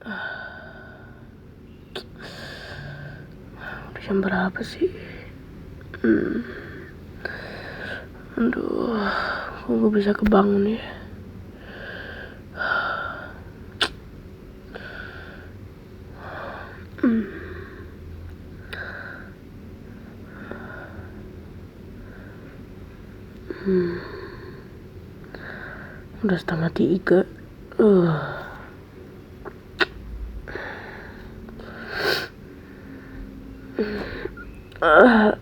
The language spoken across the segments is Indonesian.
Udah jam berapa sih? Aduh, kok gue bisa kebangun ya? Udah 2:30.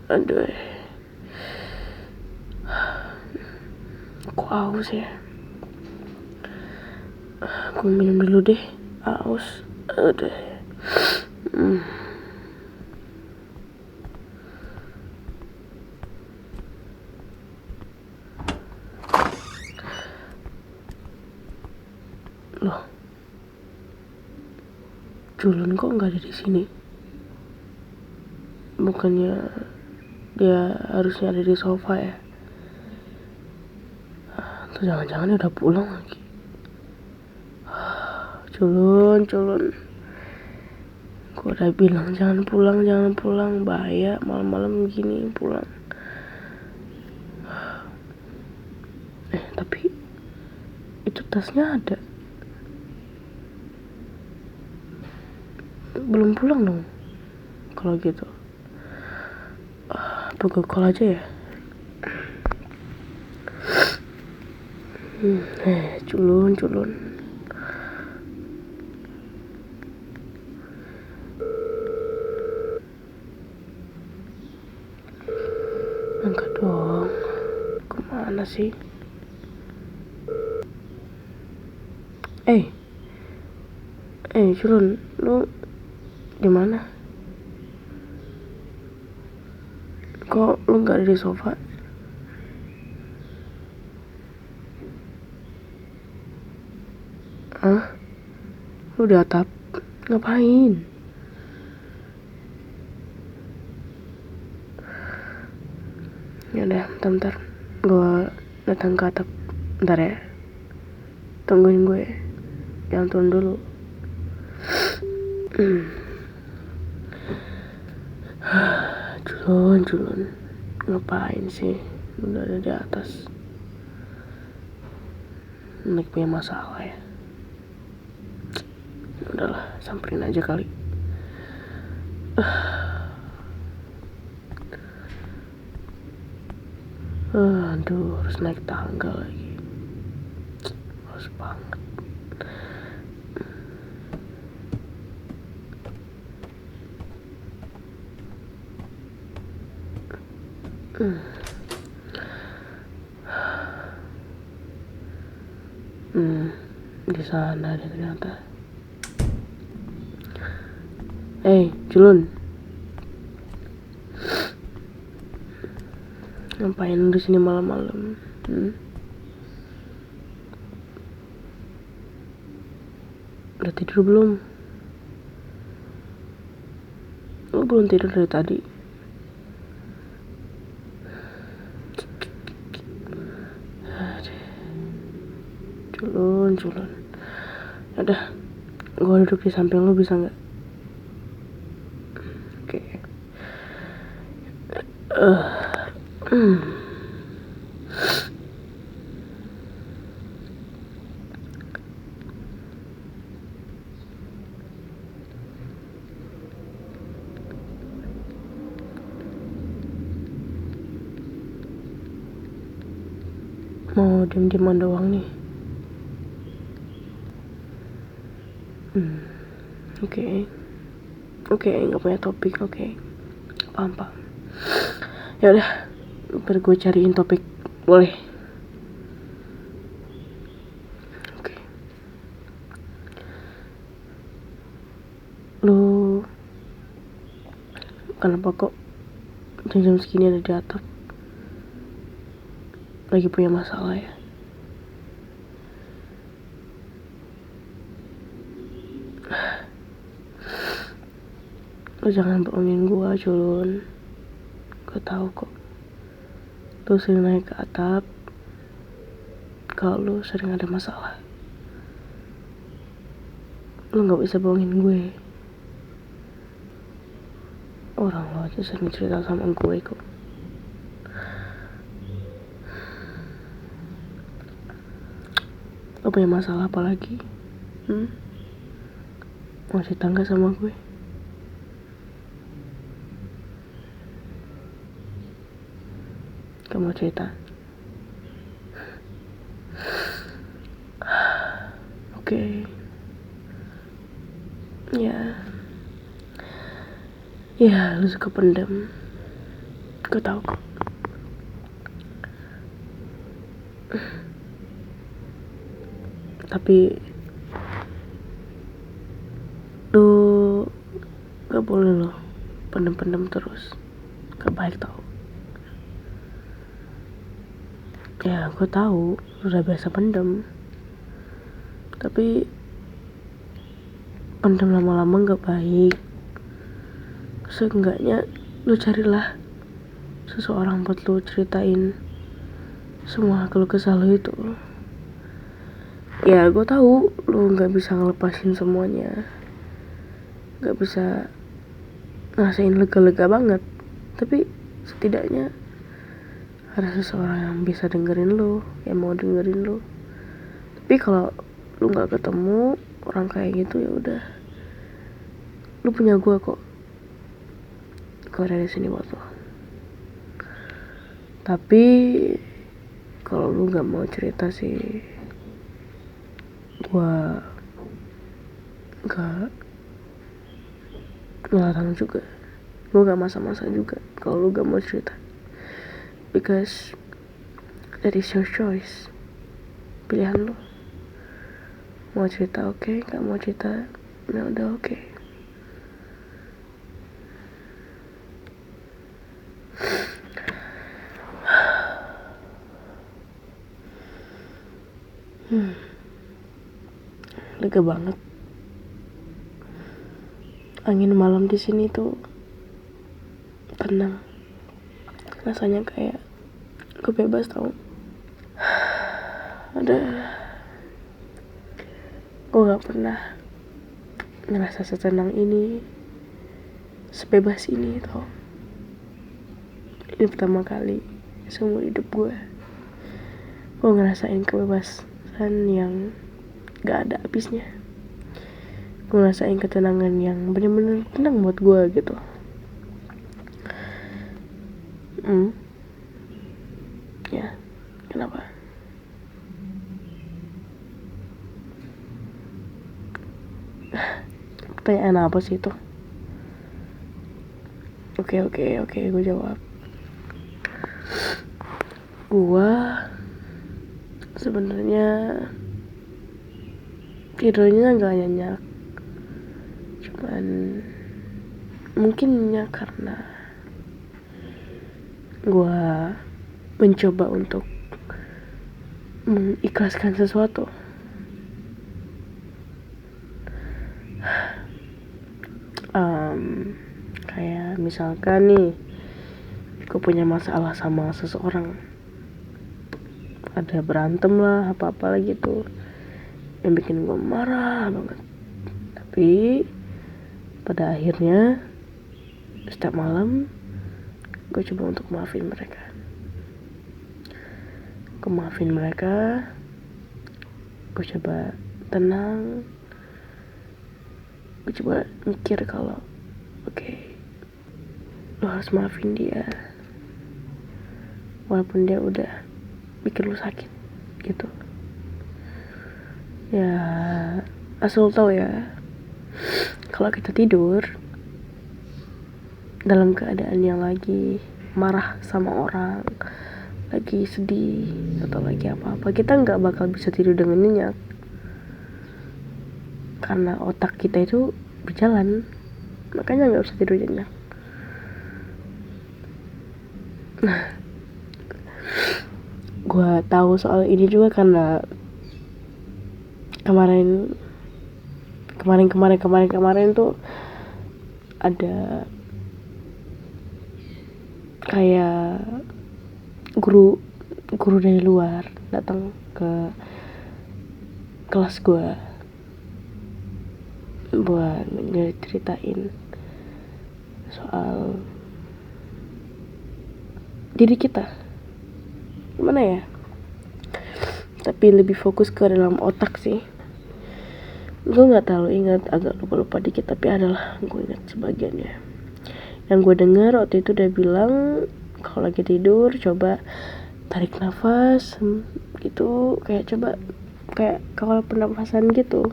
Aduh, aku aus ya. Aku minum dulu deh, aus. Aduh. Loh, Culun kok nggak ada di sini? Bukannya dia harusnya ada di sofa ya? Atau jangan-jangan dia udah pulang lagi? Culun. Gue udah bilang jangan pulang, bahaya malam-malam gini pulang. Tapi itu tasnya ada. Belum pulang dong kalau gitu. Apa gue call aja ya? Culun. Angkat dong. Kemana sih? Culun, lu gimana? Kok lu nggak ada di sofa? Lu di atap? Ngapain? Yaudah, bentar. Gue datang ke atap. Bentar ya. Tungguin gue. Jangan turun dulu. Culun. Ngapain sih? Udah ada di atas. Nek punya masalah ya. Udahlah, samperin aja kali. Aduh, harus naik tangga lagi. Males banget. Di sana ada ternyata. Culun. Ngapain lu di sini malam-malam? Udah tidur belum? Lu belum tidur dari tadi? Culun. Udah, gue duduk di samping lu bisa nggak? Oke. Mau diem-dieman doang nih. Oke, nggak punya topik. Oke, paham. Ya udah, biar gue cariin topik, boleh? Oke. Lu kenapa kok jam segini ada di atap? Lagi punya masalah ya? Lu jangan bohongin gue, Culun. Gue tahu kok. Lu sering naik ke atap kalau lu sering ada masalah. Lu gak bisa bohongin gue. Orang lo aja sering cerita sama gue kok. Lo punya masalah apa lagi? Mau cerita gak sama gue? Gak mau cerita? Oke. Ya, lu suka pendam. Gue tahu kok. Tapi lu gak boleh loh pendam-pendam terus. Gak baik tau. Ya, gue tahu lu udah biasa pendam. Tapi pendam lama-lama gak baik. Seenggaknya lu carilah seseorang buat lu ceritain semua keluh kesah lu itu. Ya, gue tahu lu gak bisa ngelepasin semuanya, gak bisa ngerasain lega-lega banget, tapi setidaknya ada seseorang yang bisa dengerin lu, yang mau dengerin lu. Tapi kalau lu gak ketemu orang kayak gitu, ya udah, lu punya gue kok. Gue ada di sini buat lo. Tapi kalau lu gak mau cerita sih, gue gak ngelarang juga. Gue gak masa-masa juga kalau lu gak mau cerita, because that is your choice. Pilihan lu. Mau cerita oke, gak mau cerita ya udah oke. Lega banget. Angin malam di sini tuh tenang. Rasanya kayak gue bebas tau. Gue gak pernah ngerasa setenang ini, sebebas ini tau. Ini pertama kali seumur hidup gue ngerasain kebebasan yang gak ada habisnya. Gue ngerasain ketenangan yang bener-bener tenang buat gue gitu. Ya, kenapa? Pertanyaan apa sih itu? Oke, gue jawab. Gue sebenarnya tidurnya gak nyenyak, cuman mungkin nyenyak karena gue mencoba untuk mengikhlaskan sesuatu. Kayak misalkan nih, gue punya masalah sama seseorang, ada berantem lah, apa-apa lagi tuh yang bikin gue marah banget. Tapi pada akhirnya setiap malam gue coba untuk maafin mereka. Gue coba tenang. Gue coba mikir kalau oke, lo harus maafin dia walaupun dia udah bikin lo sakit gitu. Ya, asal tahu ya, kalau kita tidur dalam keadaan yang lagi marah sama orang, lagi sedih atau lagi apa-apa, kita nggak bakal bisa tidur dengan nyenyak karena otak kita itu berjalan, makanya nggak bisa tidur nyenyak. Nah, gue tahu soal ini juga karena kemarin tuh ada kayak guru dari luar datang ke kelas gue. buat ceritain soal diri kita, gimana ya, tapi lebih fokus ke dalam otak sih. Gue nggak terlalu ingat, agak lupa dikit, tapi adalah gue ingat sebagiannya. Yang gue dengar waktu itu dia bilang kalau lagi tidur coba tarik nafas gitu, kayak coba kayak kawal pernafasan gitu,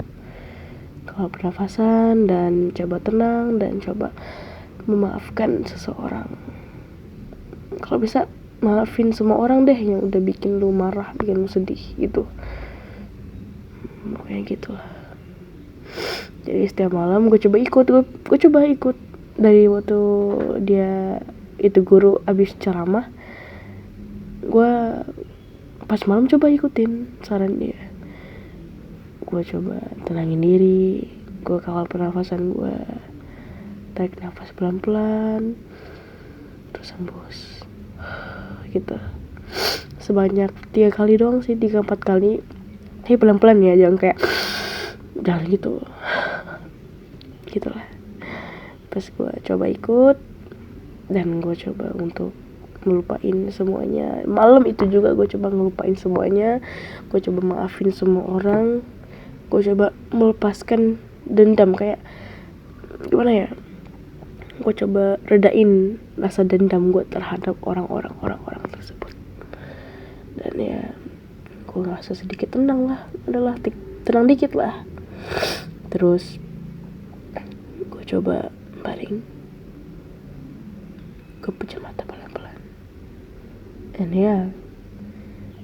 kawal pernafasan dan coba tenang dan coba memaafkan seseorang. Kalau bisa maafin semua orang deh yang udah bikin lu marah, bikin lu sedih gitu, pokoknya gitulah. Jadi setiap malam gue coba ikut dari waktu dia itu guru abis ceramah, gue pas malam coba ikutin saran dia. Gue coba tenangin diri, gue kawal pernafasan gue, tarik nafas pelan-pelan, terus hembus gitu, sebanyak 3 kali doang sih, 3-4 kali, tapi pelan-pelan ya, jangan gitu gitulah. Terus gue coba ikut dan gue coba untuk ngelupain semuanya. Malam itu juga gue coba ngelupain semuanya, gue coba maafin semua orang, gue coba melepaskan dendam, kayak gimana ya, gue coba redain rasa dendam gue terhadap orang-orang tersebut. Dan ya gue ngerasa sedikit tenang lah, tenang dikit lah. Terus gue coba baring, gue pejam mata pelan-pelan, dan ya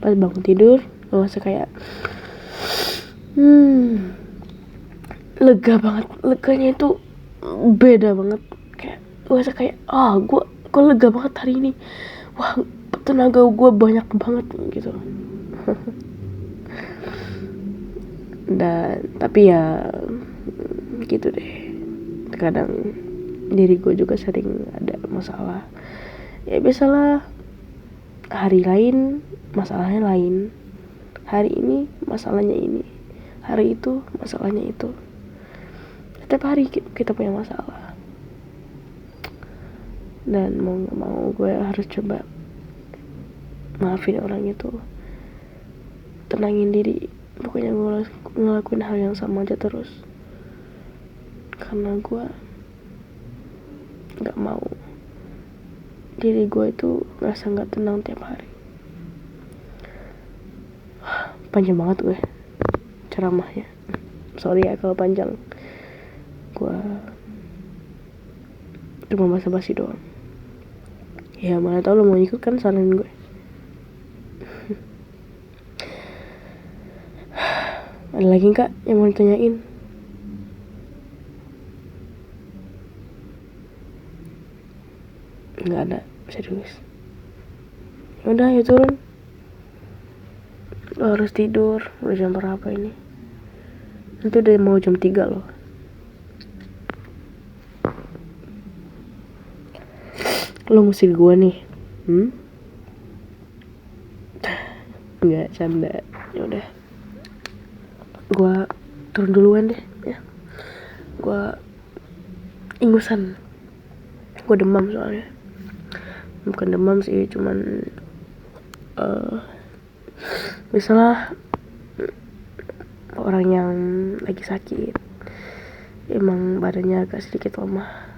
pas bangun tidur gue ngerasa kayak lega banget. Leganya itu beda banget, kayak gue ngerasa kayak gue lega banget hari ini, wah tenaga gue banyak banget gitu. Dan tapi ya gitu deh, kadang diri gue juga sering ada masalah. Ya biasalah, hari lain masalahnya lain, hari ini masalahnya ini, hari itu masalahnya itu. Setiap hari kita punya masalah, dan mau gak mau gue harus coba maafin orang itu, tenangin diri. Pokoknya gue ngelakuin hal yang sama aja terus, karena gue gak mau diri gue itu ngerasa gak tenang tiap hari. Panjang banget gue ceramahnya, sorry ya kalau panjang, gue cuma basa-basi doang. Ya mana tau lo mau ikut kan saran gue. Ada lagi kak yang mau ditanyain? Nggak ada, serius. Udah ya turun, lo harus tidur. Udah jam berapa ini? Nanti udah mau jam 3 loh. Lo musik gue nih. Nggak, canda. Yaudah, gue turun duluan deh ya. Gue ingusan, gue demam soalnya. Bukan demam sih, cuman biasalah orang yang lagi sakit emang badannya agak sedikit lemah.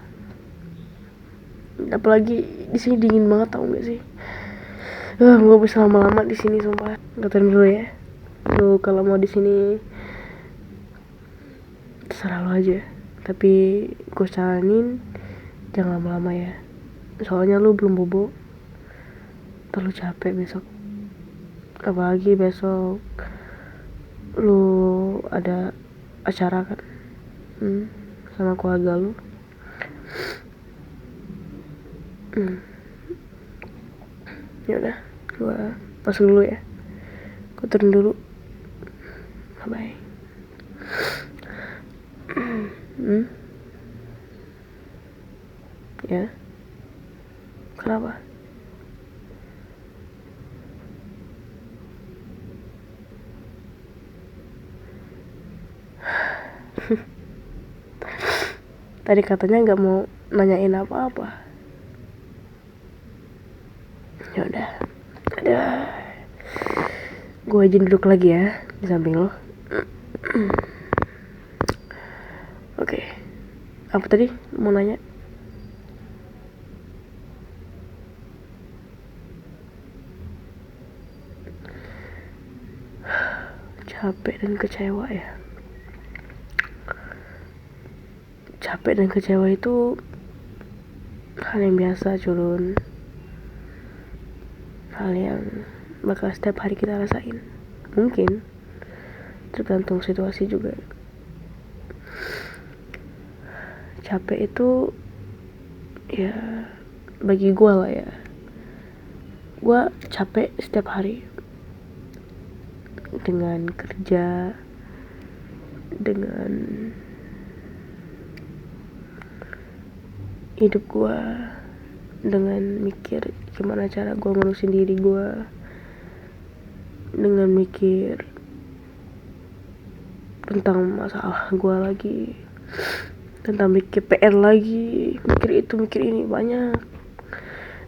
Apalagi di sini dingin banget, tau gak sih? Gue bisa lama-lama di sini sumpah. Ngatain dulu ya, lu kalau mau di sini terserah lo aja, tapi gue saranin jangan lama-lama ya, soalnya lu belum bobo, terlalu capek besok. Apalagi besok lu ada acara kan, sama keluarga lu. Ya udah, gue masuk dulu ya, gue turun dulu, bye bye. Ya, kenapa? Tadi katanya nggak mau nanyain apa-apa. Ya udah, ada. Gue izin duduk lagi ya di samping lo. Oke. Apa tadi mau nanya? Capek dan kecewa ya. Capek dan kecewa itu hal yang biasa, culun. Hal yang bakal setiap hari kita rasain. Mungkin tergantung situasi juga. Capek itu ya bagi gue lah ya. Gue capek setiap hari dengan kerja, dengan hidup gue, dengan mikir gimana cara gue ngurusin diri gue, dengan mikir tentang masalah gue lagi, tentang mikir PR lagi, mikir itu mikir ini banyak.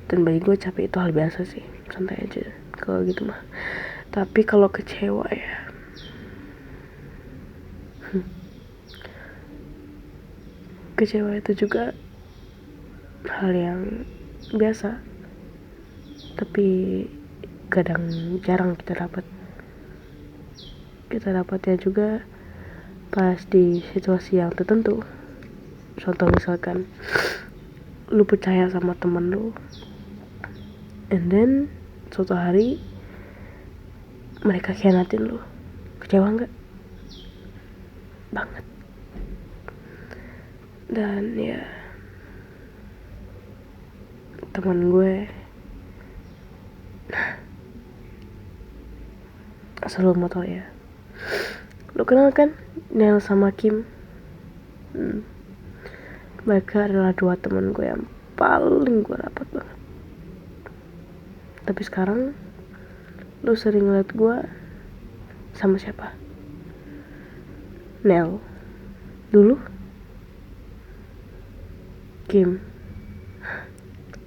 Dan bagi gue capek itu hal biasa sih, santai aja kalau gitu mah. Tapi kalau kecewa ya, kecewa itu juga hal yang biasa, tapi kadang jarang kita dapatnya juga pas di situasi yang tertentu. Contoh misalkan lu percaya sama temen lu, and then suatu hari mereka khianatin lu. Kecewa nggak? Banget. Dan ya, teman gue asal lo mau tau ya, lo kenal kan Nel sama Kim? Mereka adalah dua teman gue yang paling gue rapat banget. Tapi sekarang lo sering ngeliat gue sama siapa? Nel. Dulu Kim.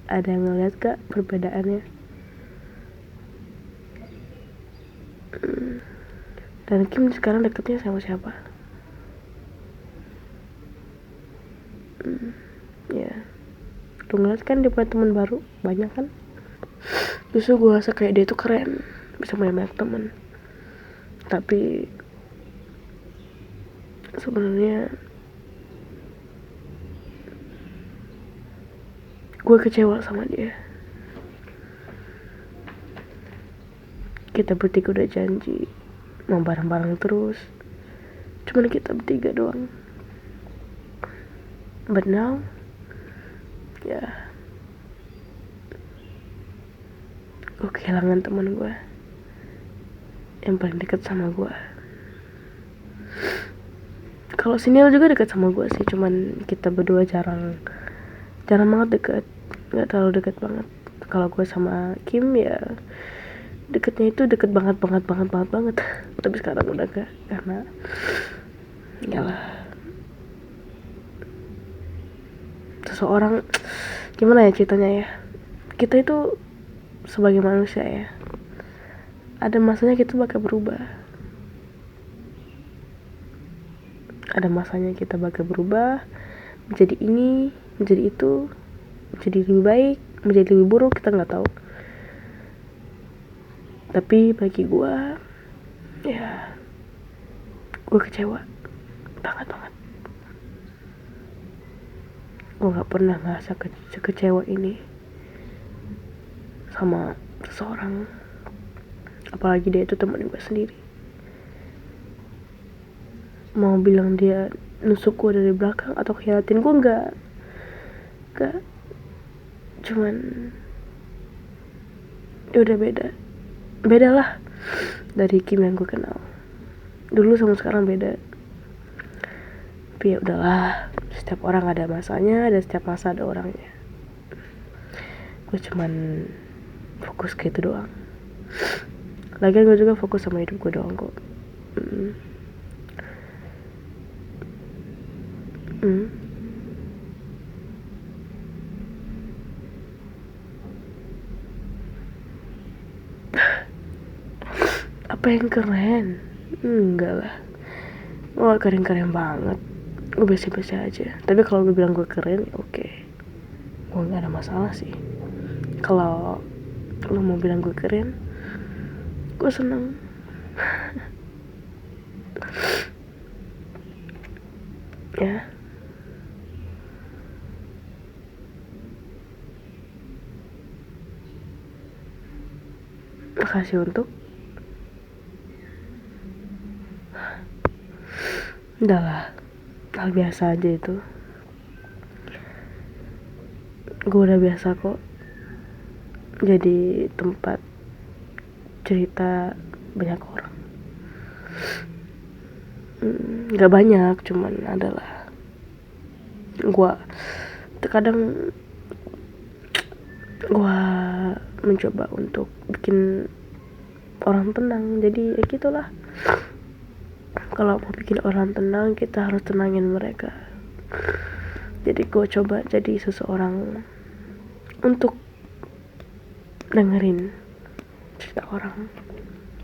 Ada yang ngeliat gak perbedaannya? Dan Kim sekarang deketnya sama siapa? Ya, lu ngeliat kan dia punya teman baru banyak kan? Justru gue rasa kayak dia tuh keren, bisa punya banyak teman. Tapi sebenarnya gue kecewa sama dia. Kita bertiga udah janji mau bareng-bareng terus, cuman kita bertiga doang. But now, ya, gue kehilangan teman gue yang paling dekat sama gue. Kalau si Neil juga dekat sama gue sih, cuman kita berdua jarang banget dekat, nggak terlalu dekat banget. Kalau gue sama Kim ya deketnya itu deket banget. Tapi sekarang udah gak, karena yalah, seseorang, gimana ya ceritanya ya, kita itu sebagai manusia ya, ada masanya kita bakal berubah, menjadi ini, menjadi itu, menjadi lebih baik, menjadi lebih buruk, kita nggak tahu. Tapi bagi gue, ya, gue kecewa banget. Gue nggak pernah ngerasa kecewa ini sama seseorang, apalagi dia itu teman gue sendiri. Mau bilang dia nusuk gue dari belakang atau khianatin gue, enggak, cuman ya udah beda lah dari Kim yang gue kenal dulu sama sekarang, beda. Tapi ya udahlah, setiap orang ada masanya dan setiap masa ada orangnya. Gue cuman fokus ke itu doang. Lagian gue juga fokus sama hidup gue doang kok. Apa yang keren? Enggak lah, gue keren-keren banget, gue biasa-biasa aja. Tapi kalau gue bilang gue keren, oke, gue nggak ada masalah sih. Kalau lo mau bilang gue keren, gue seneng. Ya, makasih untuk udahlah, hal biasa aja itu. Gue udah biasa kok jadi tempat cerita banyak orang. Gak banyak, cuman adalah gue terkadang gue mencoba untuk bikin orang tenang. Jadi ya gitulah, kalau mau bikin orang tenang kita harus tenangin mereka. Jadi gue coba jadi seseorang untuk dengerin cerita orang,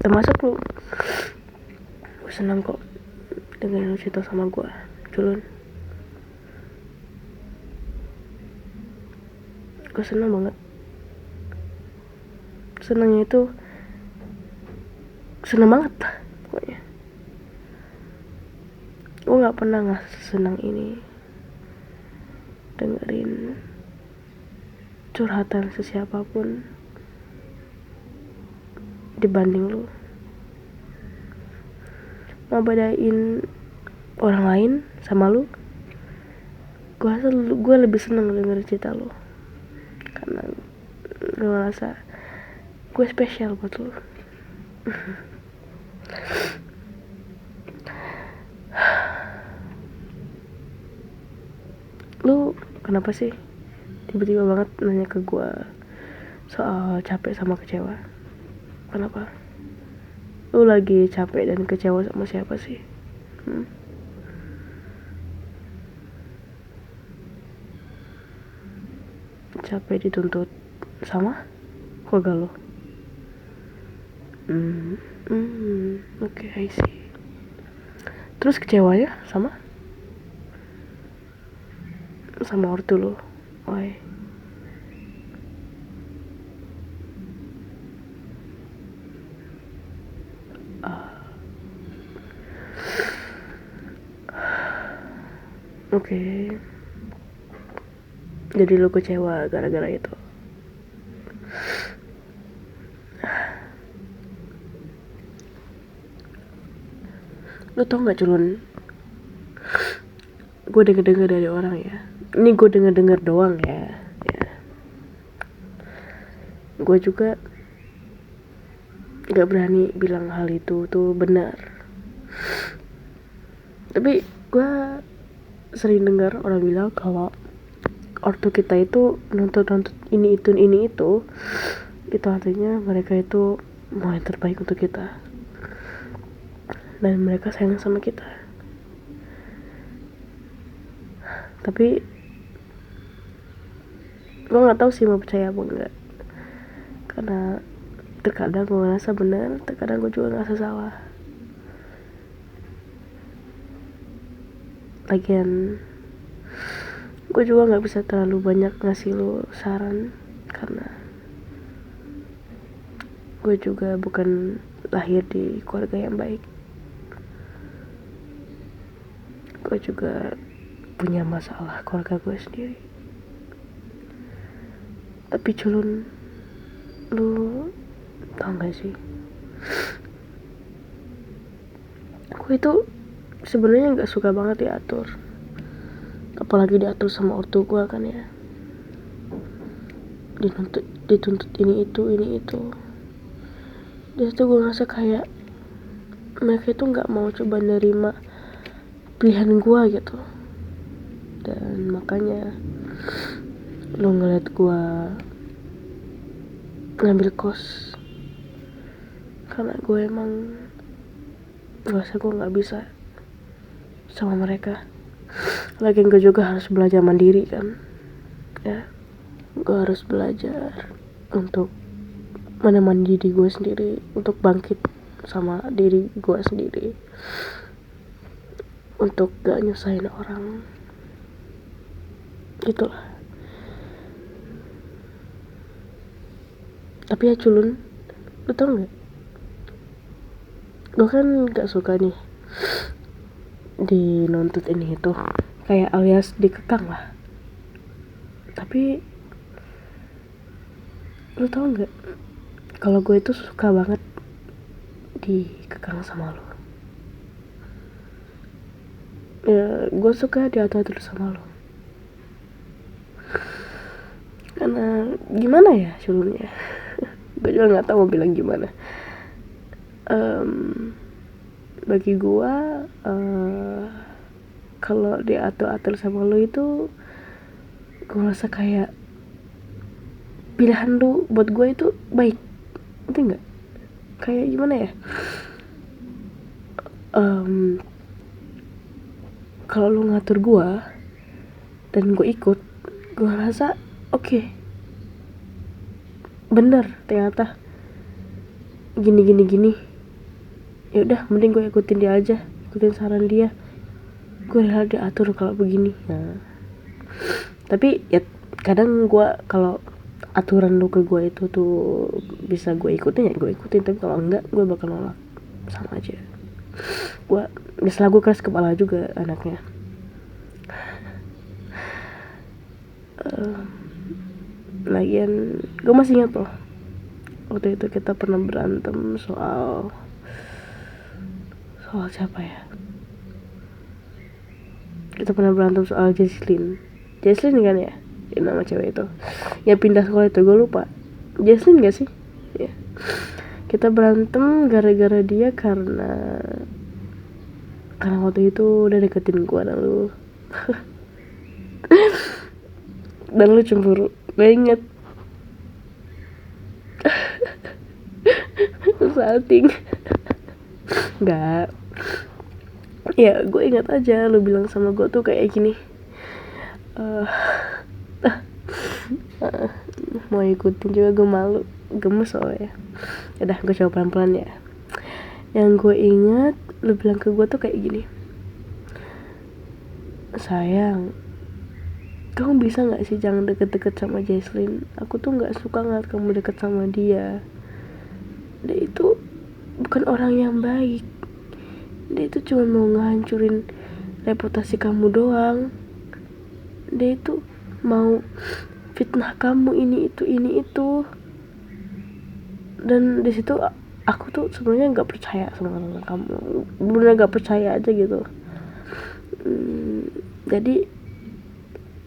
termasuk lu. Gue senang kok dengerin lu cerita sama gue, culun. Gue senang banget. Senangnya itu senang banget pokoknya. Gue gak pernah senang ini dengerin curhatan sesiapapun dibanding lu. Mau bedain orang lain sama lu, gue lebih seneng denger cerita lu, karena gue ngerasa gue spesial buat lu. Lu kenapa sih tiba-tiba banget nanya ke gue soal capek sama kecewa? Kenapa? Lu lagi capek dan kecewa sama siapa sih? Capek dituntut sama keluarga lo? Oke, I see. Terus kecewanya sama ortu lo? Why? Oke. Jadi lu kecewa gara-gara itu. Lu tau gak culun, gue denger dari orang ya, ini gue denger doang ya. Gue juga gak berani bilang hal itu tuh benar, tapi gue sering dengar orang bilang kalau ortu kita itu nuntut ini itu artinya mereka itu mau yang terbaik untuk kita dan mereka sayang sama kita. Tapi gue nggak tahu sih mau percaya apa enggak, karena terkadang gue ngerasa benar, terkadang gue juga ngerasa salah. Lagian gue juga nggak bisa terlalu banyak ngasih lo saran, karena gue juga bukan lahir di keluarga yang baik. Gue juga punya masalah keluarga gue sendiri. Tapi culun, lu tau gak sih, gue itu sebenarnya nggak suka banget diatur, apalagi diatur sama ortu gue kan ya. Dituntut ini itu. Dari situ gue ngerasa kayak mereka itu nggak mau coba nerima pilihan gue gitu. Dan makanya lo ngeliat gue ngambil kos, karena gue emang ngerasa gue nggak bisa sama mereka. Lagian gue juga harus belajar mandiri kan ya. Gue harus belajar untuk menemani diri gue sendiri untuk bangkit sama diri gue sendiri untuk gak nyusahin orang. Itulah. Tapi ya culun, lu tau gak, gue kan gak suka nih dinuntut ini itu, kayak alias dikekang lah. Tapi lu tau gak, kalau gue itu suka banget dikekang sama lo. Ya, gue suka diatur-atur sama lo. Karena gimana ya culunnya, gue juga nggak tahu mau bilang gimana. Bagi gue kalau diatur-atur sama lo itu, gue rasa kayak pilihan lo buat gue itu baik, ngerti nggak? Kayak gimana ya? Kalau lo ngatur gue dan gue ikut, gue rasa oke, bener ternyata gini. Ya udah, mending gue ikutin dia aja, ikutin saran dia. Gue rela diatur kalau begini. Nah, tapi ya kadang gue kalau aturan lu ke gue itu tuh bisa gue ikutin, ya gue ikutin. Tapi kalau enggak, gue bakal nolak, sama aja. Gue misalnya gue keras kepala juga anaknya. Lagian gue masih ingat loh, waktu itu kita pernah berantem soal siapa ya, kita pernah berantem soal Jesslyn kan ya, nama cewek itu yang pindah sekolah itu. Gue lupa, Jesslyn gak sih ya. Kita berantem gara-gara dia karena waktu itu udah deketin gue dan lu dan lu cemburu. Gue inget salting. Enggak, ya gue ingat aja lu bilang sama gue tuh kayak gini, mau ikutin juga gue malu, gemes soalnya. Udah, gue coba pelan-pelan ya. Yang gue ingat lu bilang ke gue tuh kayak gini, sayang, kamu bisa gak sih jangan deket-deket sama Jesslyn, aku tuh gak suka ngeliat kamu deket sama dia. Dia itu bukan orang yang baik, dia itu cuma mau ngehancurin reputasi kamu doang. Dia itu mau fitnah kamu, ini itu. Dan di situ aku tuh sebenarnya nggak percaya sama kamu, bener nggak percaya aja gitu. Jadi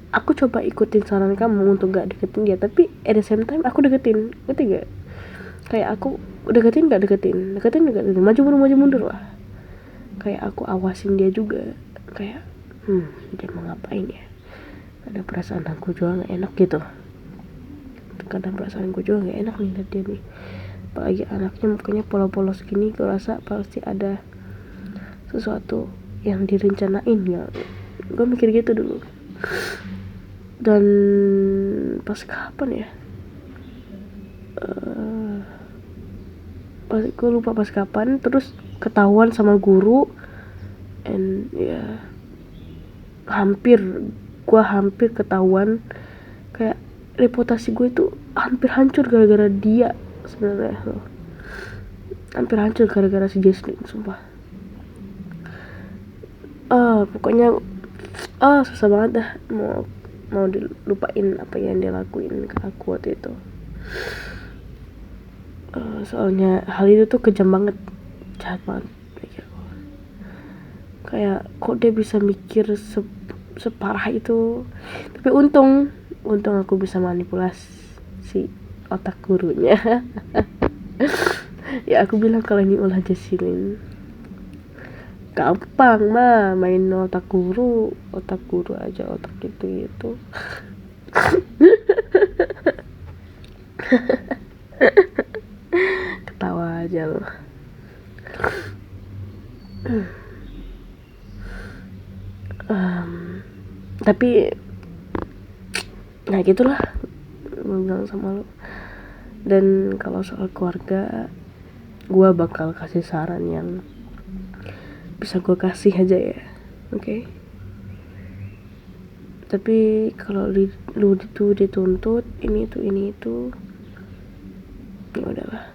aku coba ikutin saran kamu untuk gak deketin dia, tapi at the same time aku deketin, ngerti gak? Kayak aku deketin gak deketin, maju mundur lah. Kayak aku awasin dia juga, kayak dia mau ngapain ya. Ada perasaan aku juga gak enak gitu, kadang perasaan gue juga gak enak nih liat dia nih, apalagi anaknya mukanya polos-polos gini. Gue rasa pasti ada sesuatu yang direncanain ya, gue mikir gitu dulu. Dan pas kapan ya, gue lupa pas kapan, terus ketahuan sama guru. And ya gue hampir ketahuan, kayak reputasi gue itu hampir hancur gara-gara dia sebenarnya loh. Hampir hancur gara-gara si Jesslyn, sumpah. Pokoknya susah banget dah mau dilupain apa yang dia lakuin ke aku waktu itu. Soalnya hal itu tuh kejam banget, jahat banget. Kayak kok dia bisa mikir separah itu. Tapi untung aku bisa manipulasi otak gurunya. Ya aku bilang kalau ini ulah Jesslyn, gampang mah main otak guru aja, otak gitu. Ketawa aja loh. Tapi nah gitulah gue bilang sama lo. Dan kalau soal keluarga, gue bakal kasih saran yang bisa gue kasih aja ya, oke? Tapi kalau lu itu dituntut ini itu ya udahlah,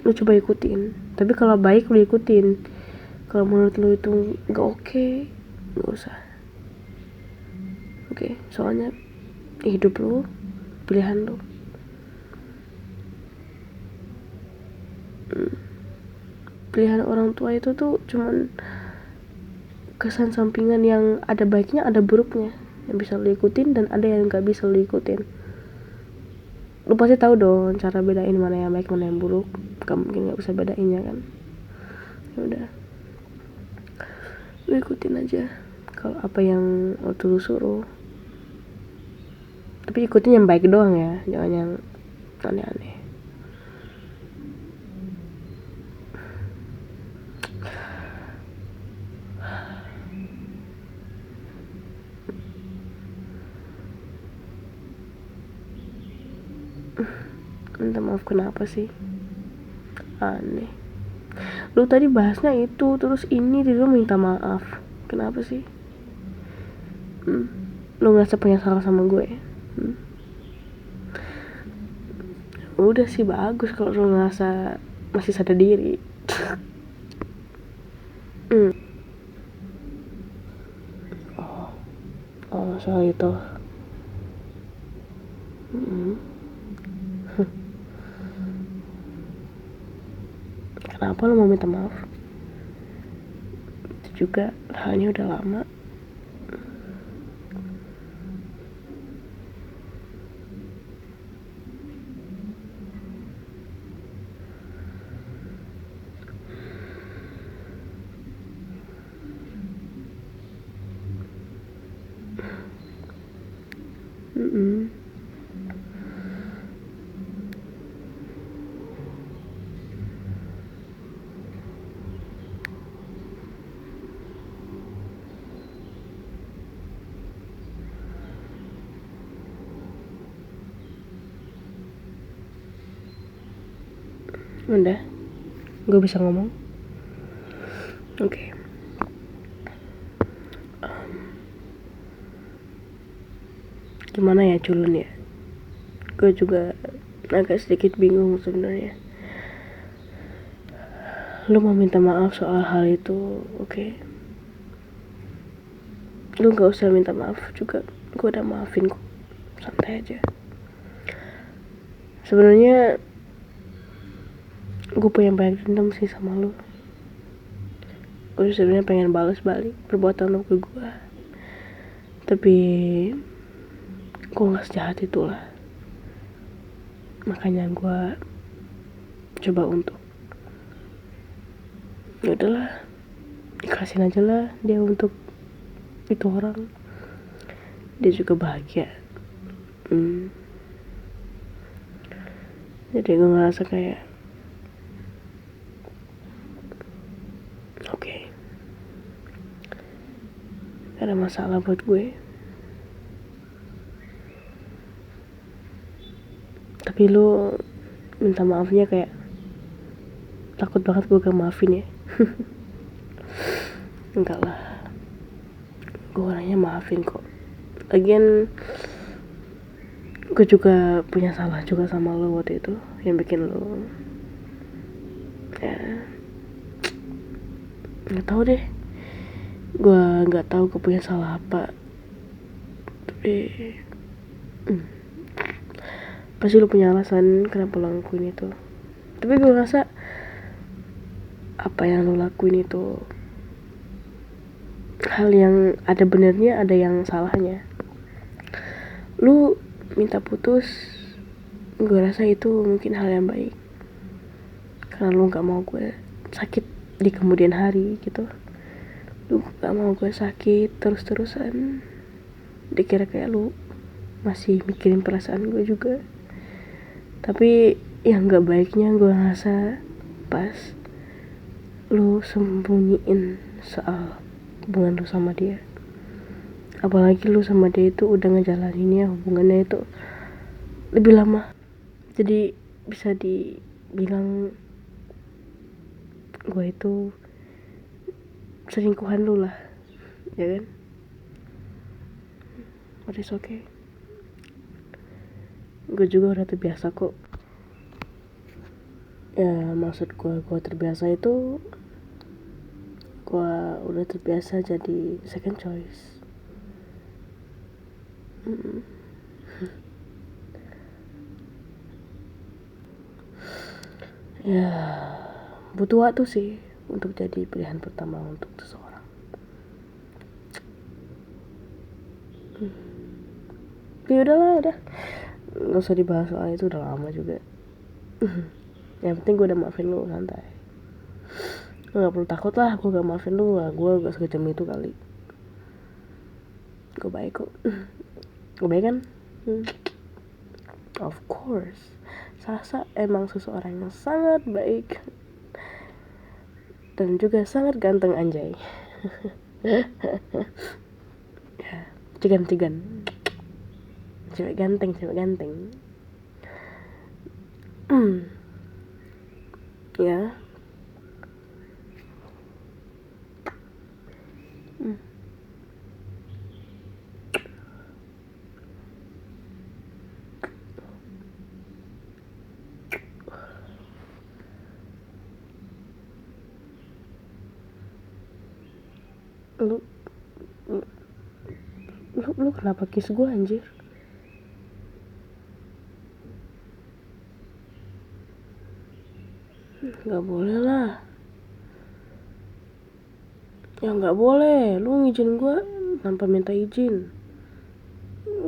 lu coba ikutin. Tapi kalau baik lu ikutin, kalau menurut lu itu nggak oke, nggak usah. Oke, soalnya hidup lu, pilihan lu. Pilihan orang tua itu tuh cuman kesan sampingan yang ada baiknya ada buruknya, yang bisa lu ikutin dan ada yang nggak bisa lu ikutin. Lu pasti tahu dong cara bedain mana yang baik mana yang buruk. Gak mungkin nggak bisa bedainnya kan. Ya udah, lu ikutin aja kalau apa yang waktu lu suruh, tapi ikutin yang baik doang ya, jangan yang aneh-aneh. Minta maaf kenapa sih? Aneh. Lu tadi bahasnya itu, terus ini lu minta maaf. Kenapa sih? Lu ngerasa punya salah sama gue? Udah sih bagus kalau lu ngerasa masih sadar diri. Oh, soal itu. Kenapa lo mau minta maaf? Itu juga halnya udah lama. Udah, gue bisa ngomong. Oke. Gimana ya culun ya? Gue juga agak sedikit bingung sebenarnya. Lu mau minta maaf soal hal itu, oke? Lu nggak usah minta maaf juga, gue udah maafin kok, santai aja. Sebenarnya gue punya banyak dendam sih sama lu. Gue sebenarnya pengen balas balik perbuatan lu ke gue, tapi gue nggak sejahat itulah. Makanya gue coba untuk ya udahlah, ikhlasin aja lah dia untuk itu orang. Dia juga bahagia. Jadi gue ngerasa kayak oke, gak ada masalah buat gue. Tapi lu minta maafnya kayak takut banget gue gak maafin ya. Enggak lah, gue orangnya maafin kok. Lagian gue juga punya salah juga sama lo waktu itu, yang bikin lo ya nggak tahu deh. Gue nggak tahu gue punya salah apa, tapi pasti lo punya alasan kenapa lo lakuin itu. Tapi gue ngerasa apa yang lo lakuin itu hal yang ada benernya, ada yang salahnya. Lu minta putus, gue rasa itu mungkin hal yang baik, karena lu gak mau gue sakit di kemudian hari gitu. Lu gak mau gue sakit terus-terusan, dikira kayak lu masih mikirin perasaan gue juga. Tapi yang gak baiknya gue ngerasa pas lu sembunyiin soal hubungan lu sama dia. Apalagi lu sama dia itu udah ngejalaninnya hubungannya itu lebih lama. Jadi bisa dibilang gue itu selingkuhan lu lah, ya kan? But it's okay. Gue juga udah terbiasa kok. Ya maksud gue terbiasa itu, gue udah terbiasa jadi second choice. Ya butuh waktu sih untuk jadi pilihan pertama untuk seseorang. Tapi udahlah, udah nggak usah dibahas soal itu, udah lama juga. Yang penting gue udah maafin lu, santai. Lu gak perlu takut lah, gue gak maafin lu lah. Gue gak sekejam itu kali. Gue baik kok. Gue baik kan? Of course. Sasa emang seseorang yang sangat baik dan juga sangat ganteng, anjay. Ya, cigan-cigan. Cewek ganteng. Ya. Lu kenapa kiss gue, anjir? Gak boleh lah. Ya gak boleh, lu ngizin gue tanpa minta izin.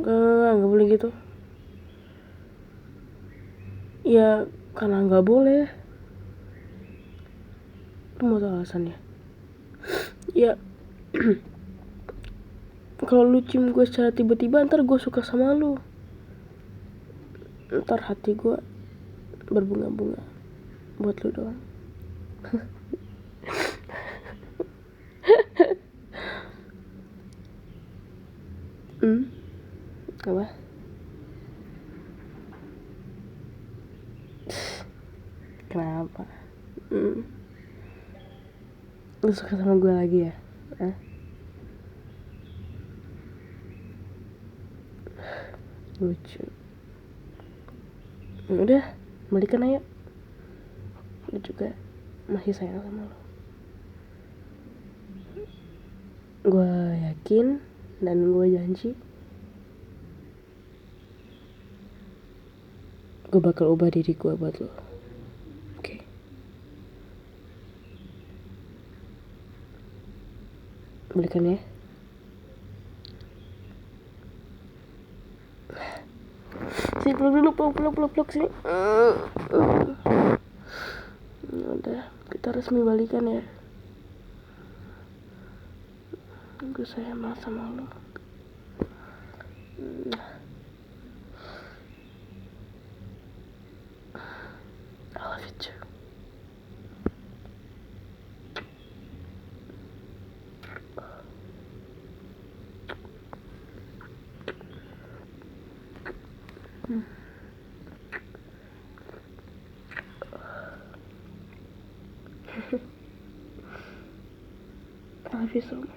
Gak boleh gitu. Ya karena gak boleh. Lu mau tau alasannya? Ya kalau lu cium gue secara tiba-tiba, ntar gue suka sama lu. Ntar hati gue berbunga-bunga buat lu doang. Apa? Kenapa? Lu suka sama gue lagi ya? Hah? Lucu. Udah, balikan ayo. Gue juga masih sayang sama lo. Gue yakin dan gue janji gue bakal ubah diri gue buat lo. Oke? Balikan ya. Sini peluk sini. Udah, kita resmi balikan ya. Gue sayang banget sama lo. I love you too. I love you so much.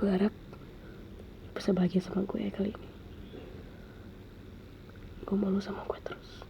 Gue harap bisa bahagia sama gue ya kali ini. Gue malu sama gue terus.